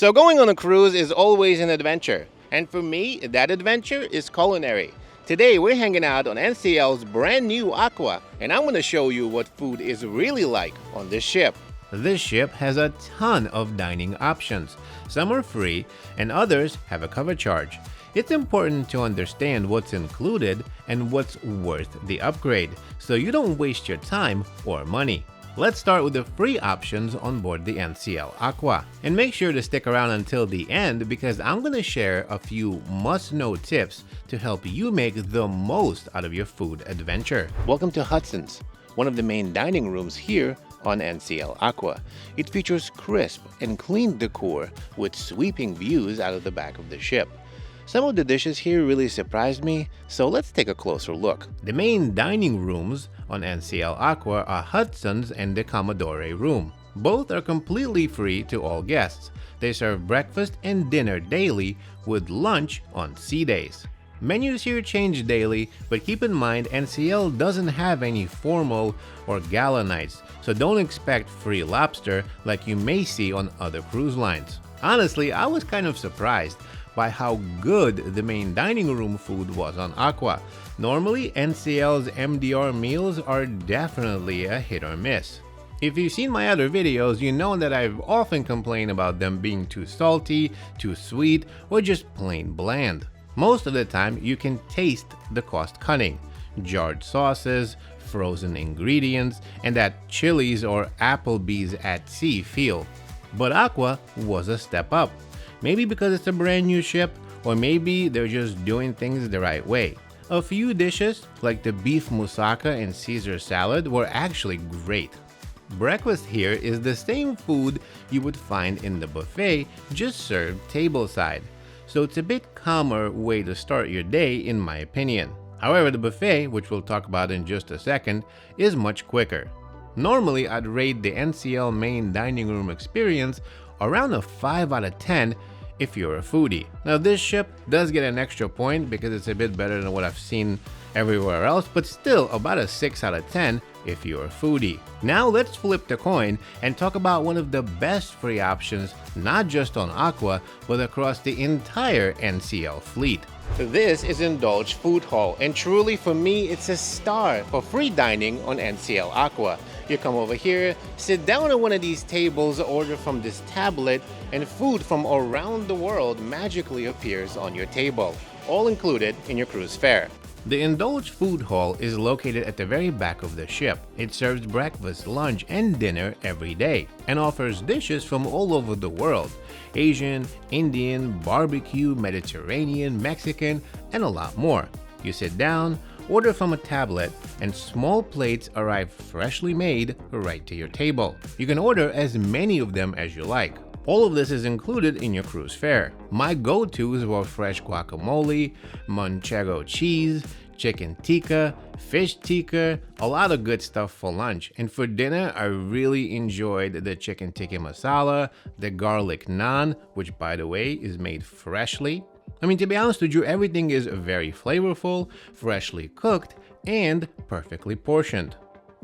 So going on a cruise is always an adventure, and for me, that adventure is culinary. Today we're hanging out on NCL's brand new Aqua, and I'm going to show you what food is really like on this ship. This ship has a ton of dining options. Some are free and others have a cover charge. It's important to understand what's included and what's worth the upgrade, so you don't waste your time or money. Let's start with the free options on board the NCL Aqua. And make sure to stick around until the end because I'm going to share a few must-know tips to help you make the most out of your food adventure. Welcome to Hudson's, one of the main dining rooms here on NCL Aqua. It features crisp and clean decor with sweeping views out of the back of the ship. Some of the dishes here really surprised me, so let's take a closer look. The main dining rooms on NCL Aqua are Hudson's and the Commodore room. Both are completely free to all guests. They serve breakfast and dinner daily with lunch on sea days. Menus here change daily, but keep in mind NCL doesn't have any formal or gala nights, so don't expect free lobster like you may see on other cruise lines. Honestly, I was kind of surprised by how good the main dining room food was on Aqua. Normally, NCL's MDR meals are definitely a hit or miss. If you've seen my other videos, you know that I've often complained about them being too salty, too sweet, or just plain bland. Most of the time, you can taste the cost cutting, jarred sauces, frozen ingredients, and that Chili's or Applebee's at sea feel. But Aqua was a step up. Maybe because it's a brand new ship, or maybe they're just doing things the right way. A few dishes, like the beef moussaka and Caesar salad, were actually great. Breakfast here is the same food you would find in the buffet, just served tableside. So it's a bit calmer way to start your day in my opinion. However, the buffet, which we'll talk about in just a second, is much quicker. Normally, I'd rate the NCL main dining room experience around a 5 out of 10 if you're a foodie. Now this ship does get an extra point because it's a bit better than what I've seen everywhere else, but still about a 6 out of 10 if you're a foodie. Now let's flip the coin and talk about one of the best free options, not just on Aqua, but across the entire NCL fleet. This is Indulge Food Hall, and truly for me, it's a star for free dining on NCL Aqua. You come over here, sit down at one of these tables, order from this tablet, and food from around the world magically appears on your table, all included in your cruise fare. The Indulge Food Hall is located at the very back of the ship. It serves breakfast, lunch, and dinner every day, and offers dishes from all over the world: Asian, Indian, barbecue, Mediterranean, Mexican, and a lot more. You sit down, order from a tablet, and small plates arrive freshly made right to your table. You can order as many of them as you like. All of this is included in your cruise fare. My go-tos were fresh guacamole, manchego cheese, chicken tikka, fish tikka, a lot of good stuff for lunch. And for dinner, I really enjoyed the chicken tikka masala, the garlic naan, which by the way is made freshly. I mean, to be honest with you, everything is very flavorful, freshly cooked, and perfectly portioned.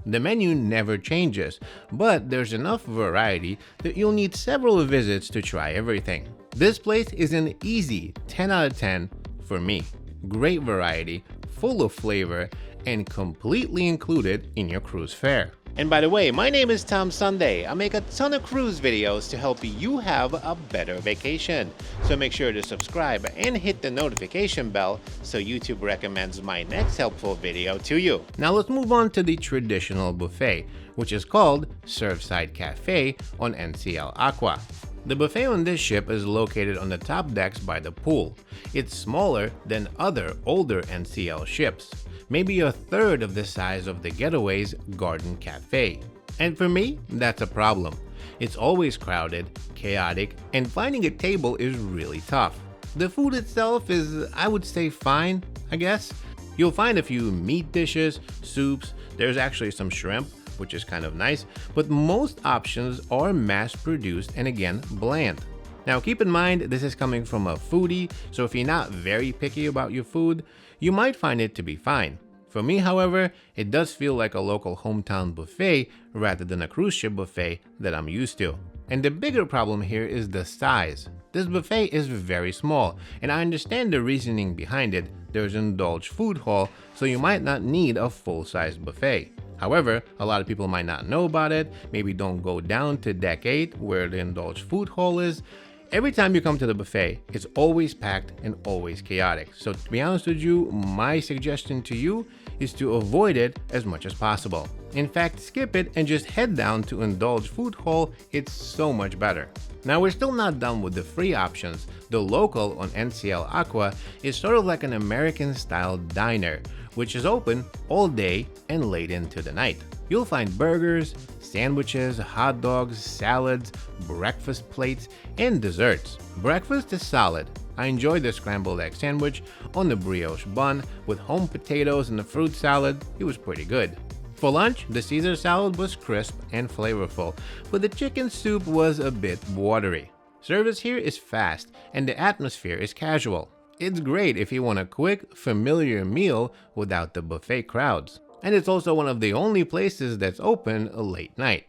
The menu never changes, but there's enough variety that you'll need several visits to try everything. This place is an easy 10 out of 10 for me. Great variety, full of flavor, and completely included in your cruise fare. And by the way, my name is Tom Sunday. I make a ton of cruise videos to help you have a better vacation. So make sure to subscribe and hit the notification bell so YouTube recommends my next helpful video to you. Now let's move on to the traditional buffet, which is called Surfside Café on NCL Aqua. The buffet on this ship is located on the top decks by the pool. It's smaller than other older NCL ships, maybe a third of the size of the Getaway's Garden Cafe. And for me, that's a problem. It's always crowded, chaotic, and finding a table is really tough. The food itself is, I would say, fine, I guess. You'll find a few meat dishes, soups, there's actually some shrimp, which is kind of nice, but most options are mass-produced and again, bland. Now keep in mind, this is coming from a foodie, so if you're not very picky about your food, you might find it to be fine. For me, however, it does feel like a local hometown buffet rather than a cruise ship buffet that I'm used to. And the bigger problem here is the size. This buffet is very small, and I understand the reasoning behind it. There's an Indulge food hall, so you might not need a full-size buffet. However, a lot of people might not know about it, maybe don't go down to Deck 8 where the Indulge food hall is. Every time you come to the buffet, it's always packed and always chaotic. So to be honest with you, my suggestion to you is to avoid it as much as possible. In fact, skip it and just head down to Indulge food hall. It's so much better. Now we're still not done with the free options. The local on NCL Aqua is sort of like an American style diner, which is open all day and late into the night. You'll find burgers, sandwiches, hot dogs, salads, breakfast plates, and desserts. Breakfast is solid. I enjoyed the scrambled egg sandwich on the brioche bun with home potatoes and the fruit salad. It was pretty good. For lunch, the Caesar salad was crisp and flavorful, but the chicken soup was a bit watery. Service here is fast and the atmosphere is casual. It's great if you want a quick, familiar meal without the buffet crowds. And it's also one of the only places that's open late night.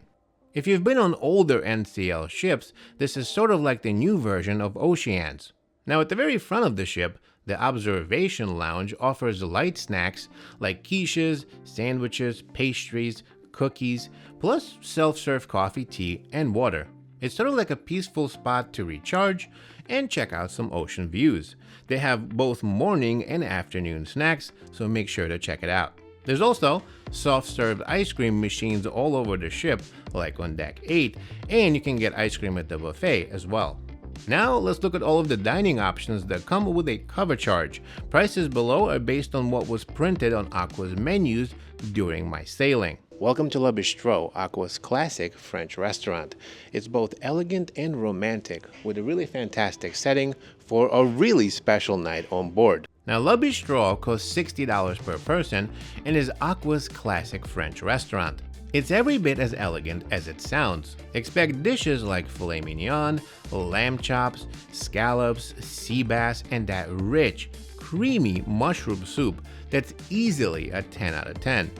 If you've been on older NCL ships, this is sort of like the new version of Oceans. Now at the very front of the ship, the observation lounge offers light snacks like quiches, sandwiches, pastries, cookies, plus self-serve coffee, tea, and water. It's sort of like a peaceful spot to recharge and check out some ocean views. They have both morning and afternoon snacks, so make sure to check it out. There's also soft-serve ice cream machines all over the ship, like on Deck 8, and you can get ice cream at the buffet as well. Now let's look at all of the dining options that come with a cover charge. Prices below are based on what was printed on Aqua's menus during my sailing. Welcome to Le Bistro, Aqua's classic French restaurant. It's both elegant and romantic, with a really fantastic setting for a really special night on board. Now, Le Bistro costs $60 per person and is Aqua's classic French restaurant. It's every bit as elegant as it sounds. Expect dishes like filet mignon, lamb chops, scallops, sea bass, and that rich, creamy mushroom soup that's easily a 10 out of 10.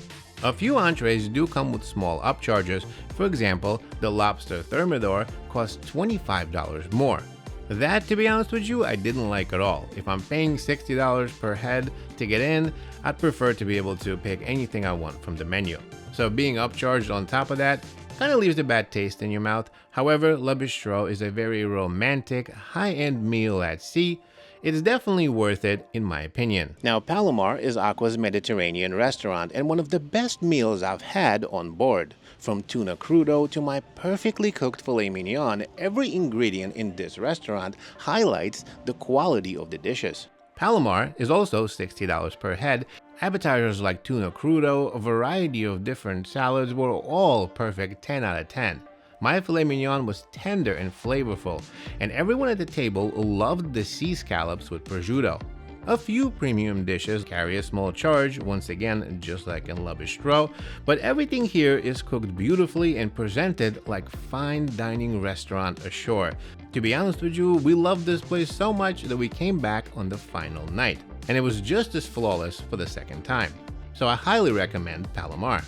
A few entrees do come with small upcharges. For example, the lobster thermidor costs $25 more. That, to be honest with you, I didn't like at all. If I'm paying $60 per head to get in, I'd prefer to be able to pick anything I want from the menu. So being upcharged on top of that kind of leaves a bad taste in your mouth. However, Le Bistro is a very romantic, high-end meal at sea. It's definitely worth it, in my opinion. Now, Palomar is Aqua's Mediterranean restaurant and one of the best meals I've had on board. From tuna crudo to my perfectly cooked filet mignon, every ingredient in this restaurant highlights the quality of the dishes. Palomar is also $60 per head. Appetizers like tuna crudo, a variety of different salads were all perfect 10 out of 10. My filet mignon was tender and flavorful, and everyone at the table loved the sea scallops with prosciutto. A few premium dishes carry a small charge, once again just like in Le Bistro, but everything here is cooked beautifully and presented like fine dining restaurant ashore. To be honest with you, we loved this place so much that we came back on the final night, and it was just as flawless for the second time. So I highly recommend Palomar.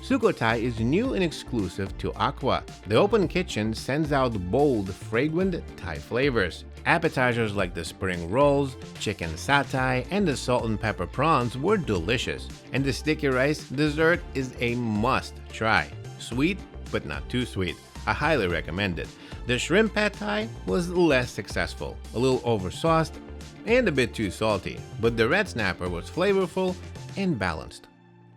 Sukhothai is new and exclusive to Aqua. The open kitchen sends out bold, fragrant Thai flavors. Appetizers like the spring rolls, chicken satay, and the salt and pepper prawns were delicious. And the sticky rice dessert is a must try. Sweet, but not too sweet. I highly recommend it. The shrimp pad thai was less successful, a little oversauced and a bit too salty, but the red snapper was flavorful and balanced.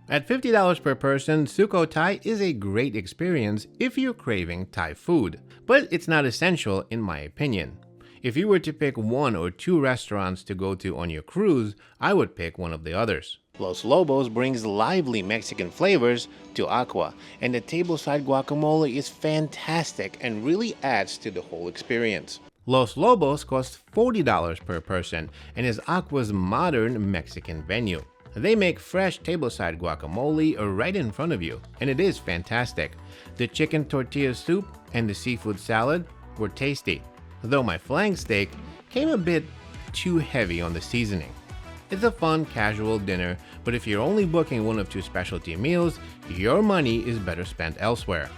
At $50 per person, Sukhothai is a great experience if you're craving Thai food, but it's not essential in my opinion. If you were to pick one or two restaurants to go to on your cruise, I would pick one of the others. Los Lobos brings lively Mexican flavors to Aqua, and the tableside guacamole is fantastic and really adds to the whole experience. Los Lobos costs $40 per person and is Aqua's modern Mexican venue. They make fresh tableside guacamole right in front of you, and it is fantastic. The chicken tortilla soup and the seafood salad were tasty, though my flank steak came a bit too heavy on the seasoning. It's a fun, casual dinner, but if you're only booking one of two specialty meals, your money is better spent elsewhere.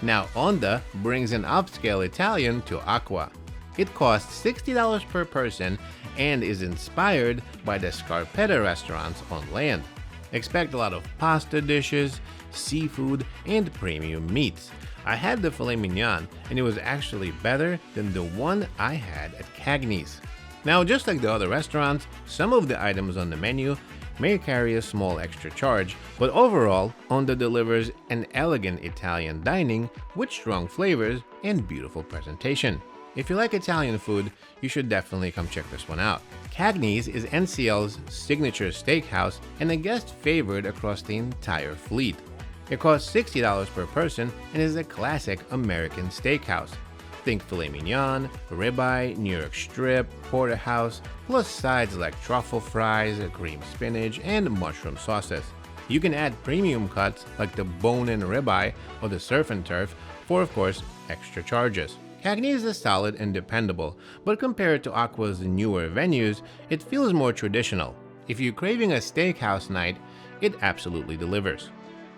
Now Onda brings an upscale Italian to Aqua. It costs $60 per person and is inspired by the Scarpetta restaurants on land. Expect a lot of pasta dishes, seafood, and premium meats. I had the filet mignon and it was actually better than the one I had at Cagney's. Now, just like the other restaurants, some of the items on the menu may carry a small extra charge, but overall, Onda delivers an elegant Italian dining with strong flavors and beautiful presentation. If you like Italian food, you should definitely come check this one out. Cagney's is NCL's signature steakhouse and a guest favorite across the entire fleet. It costs $60 per person and is a classic American steakhouse. Think filet mignon, ribeye, New York strip, porterhouse, plus sides like truffle fries, cream spinach, and mushroom sauces. You can add premium cuts like the bone-in ribeye or the surf and turf for, of course, extra charges. Cagney is solid and dependable, but compared to Aqua's newer venues, it feels more traditional. If you're craving a steakhouse night, it absolutely delivers.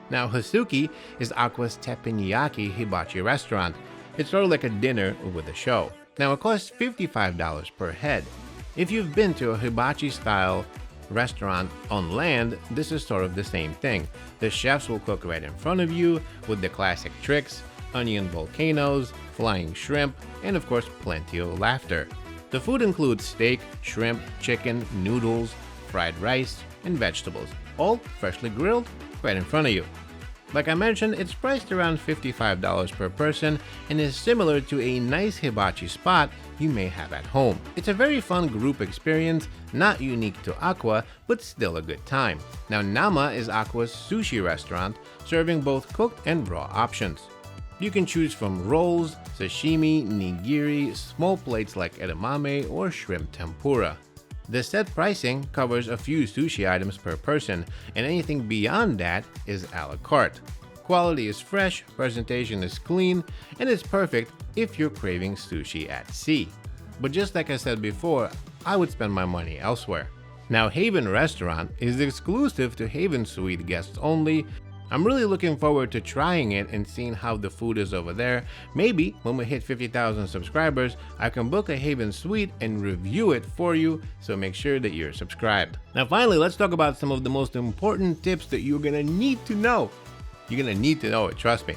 Now, Hasuki is Aqua's teppanyaki hibachi restaurant. It's sort of like a dinner with a show. Now, it costs $55 per head. If you've been to a hibachi-style restaurant on land, this is sort of the same thing. The chefs will cook right in front of you with the classic tricks, onion volcanoes, flying shrimp, and of course, plenty of laughter. The food includes steak, shrimp, chicken, noodles, fried rice, and vegetables, all freshly grilled right in front of you. Like I mentioned, it's priced around $55 per person and is similar to a nice hibachi spot you may have at home. It's a very fun group experience, not unique to Aqua, but still a good time. Now, Nama is Aqua's sushi restaurant, serving both cooked and raw options. You can choose from rolls, sashimi, nigiri, small plates like edamame, or shrimp tempura. The set pricing covers a few sushi items per person, and anything beyond that is a la carte. Quality is fresh, presentation is clean, and it's perfect if you're craving sushi at sea. But just like I said before, I would spend my money elsewhere. Now, Haven Restaurant is exclusive to Haven Suite guests only. I'm really looking forward to trying it and seeing how the food is over there. Maybe when we hit 50,000 subscribers, I can book a Haven Suite and review it for you, so make sure that you're subscribed. Now finally, let's talk about some of the most important tips that you're gonna need to know. You're gonna need to know it, trust me.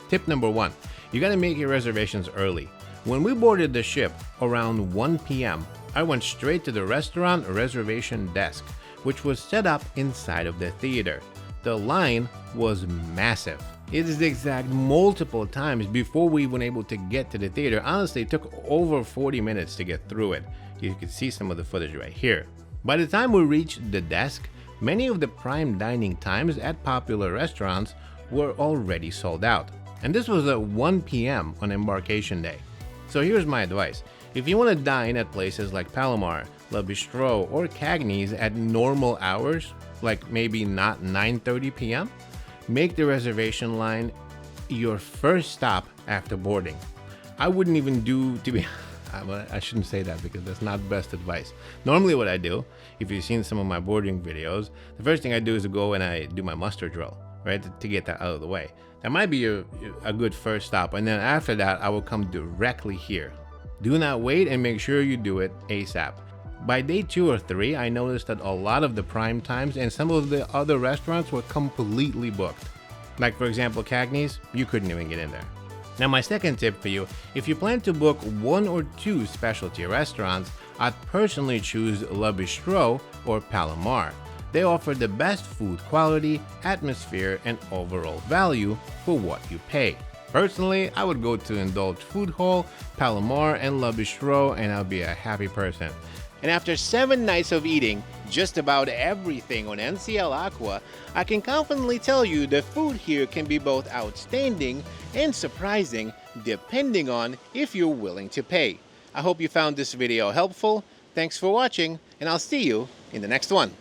Tip number 1, you gotta make your reservations early. When we boarded the ship around 1 p.m., I went straight to the restaurant reservation desk, which was set up inside of the theater. The line was massive. It zigzagged multiple times before we were able to get to the theater. Honestly, it took over 40 minutes to get through it. You can see some of the footage right here. By the time we reached the desk, many of the prime dining times at popular restaurants were already sold out. And this was at 1 p.m. on embarkation day. So here's my advice. If you want to dine at places like Palomar, Le Bistro, or Cagney's at normal hours, like maybe not 9:30 p.m., make the reservation line your first stop after boarding. I wouldn't even do, I shouldn't say that because that's not best advice. Normally what I do, if you've seen some of my boarding videos, the first thing I do is to go and I do my muster drill, right, to get that out of the way. That might be a good first stop, and then after that, I will come directly here. Do not wait and make sure you do it ASAP. By day 2 or 3, I noticed that a lot of the prime times and some of the other restaurants were completely booked. Like for example, Cagney's, you couldn't even get in there. Now my second tip for you, if you plan to book 1 or 2 specialty restaurants, I'd personally choose Le Bistro or Palomar. They offer the best food quality, atmosphere, and overall value for what you pay. Personally, I would go to Indulge Food Hall, Palomar, and Le Bistro, and I'll be a happy person. And after 7 nights of eating just about everything on NCL Aqua, I can confidently tell you the food here can be both outstanding and surprising depending on if you're willing to pay. I hope you found this video helpful. Thanks for watching, and I'll see you in the next one.